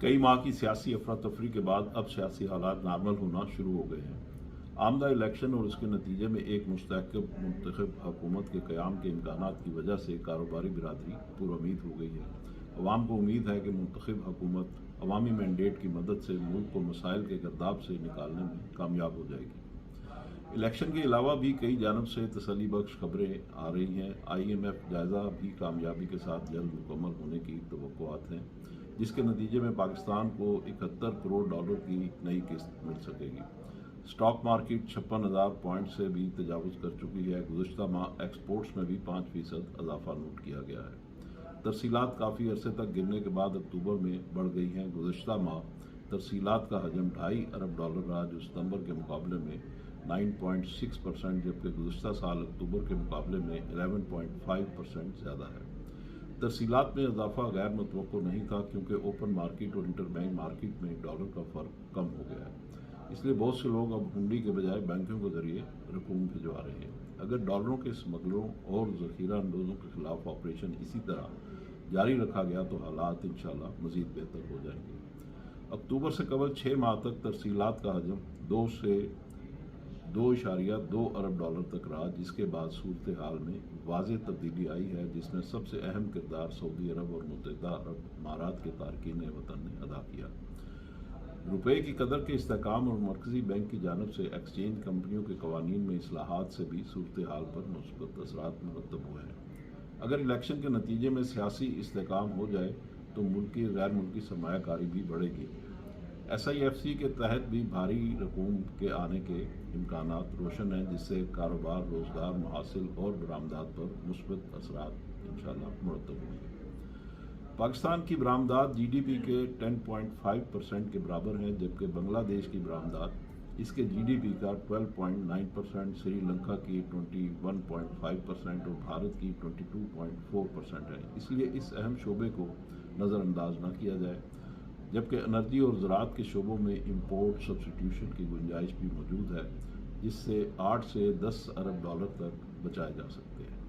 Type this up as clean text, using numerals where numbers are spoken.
कई माह की सियासी अफरा-तफरी के बाद अब सियासी हालात नॉर्मल होना शुरू हो गए हैं। आमदा इलेक्शन और उसके नतीजे में एक मुस्तहकम मुंतखब हुकूमत के क़याम के इम्कानात की वजह से कारोबारी बिरादरी पुरुम्मीद हो गई है। अवाम को उम्मीद है कि मुंतखब हुकूमत अवामी मैंडेट की मदद से मुल्क को मसाइल के गर्दाब से निकालने में कामयाब हो जाएगी। इलेक्शन के अलावा भी कई जानब से तसल्ली बख्श खबरें आ रही हैं। IMF जायज़ा भी कामयाबी के साथ जल्द मुकम्मल होने की तवक्कुआत हैं, जिसके नतीजे में पाकिस्तान को $71 करोड़ की नई किस्त मिल सकेगी। स्टॉक मार्केट 56,000 पॉइंट से भी तजावुज़ कर चुकी है। गुज़श्ता माह एक्सपोर्ट्स में भी 5% इजाफा नोट किया गया है। तरसीलात काफ़ी अरसे तक गिरने के बाद अक्टूबर में बढ़ गई हैं। गुज़श्ता माह तरसीलात का हजम $2.5 अरब रहा, जो सितंबर के मुकाबले में 9.6%, जबकि गुज़श्ता साल अक्टूबर के मुकाबले में 11.5% ज़्यादा है। तरसीलात में इजाफा गैर मुतवक्को नहीं था, क्योंकि ओपन मार्केट और इंटरबैंक मार्केट में डॉलर का फ़र्क कम हो गया है। इसलिए बहुत से लोग अब हुंडी के बजाय बैंकों के जरिए रकूम भिजवा रहे हैं। अगर डॉलरों के स्मगलरों और ज़ख़ीरा अंदोज़ों के खिलाफ ऑपरेशन इसी तरह जारी रखा गया तो हालात इंशाअल्लाह मज़ीद बेहतर हो जाएंगे। अक्टूबर से कबल 6 माह तक तरसीलात का हजम 2 से $2.2 अरब तक रहा, जिसके बाद सूरत हाल में वाज़ेह तब्दीली आई है, जिसमें सबसे अहम किरदार सऊदी अरब और मुत्तहिदा अरब इमारात के तारकीन वतन ने अदा किया। रुपये की कदर के इस्तेहकाम और मरकज़ी बैंक की जानब से एक्सचेंज कंपनियों के कवानीन में इस्लाहात से भी सूरत हाल पर मुस्बत असरात मुरतब हुए हैं। अगर इलेक्शन के नतीजे में सियासी इस्तेहकाम हो जाए तो मुल्की गैर मुल्की सरमायाकारी भी बढ़ेगी। SIFC के तहत भी भारी रकूम के आने के इम्कानात रोशन हैं, जिससे कारोबार, रोज़गार, मुहासिल और बरामदात पर मुस्बत असरात इंशाअल्लाह मुरतब होंगे। पाकिस्तान की बरामदात GDP के 10.5% के बराबर हैं, जबकि बांग्लादेश की बरामदात इसके GDP का 12.9%, श्रीलंका की 21.5% और भारत की 22.4% है। इसलिए इस अहम शोबे को नज़रअंदाज न किया जाए। जबकि एनर्जी और ज़राअत के शोबों में इंपोर्ट सब्स्टिट्यूशन की गुंजाइश भी मौजूद है, जिससे $8 से $10 अरब तक बचाए जा सकते हैं।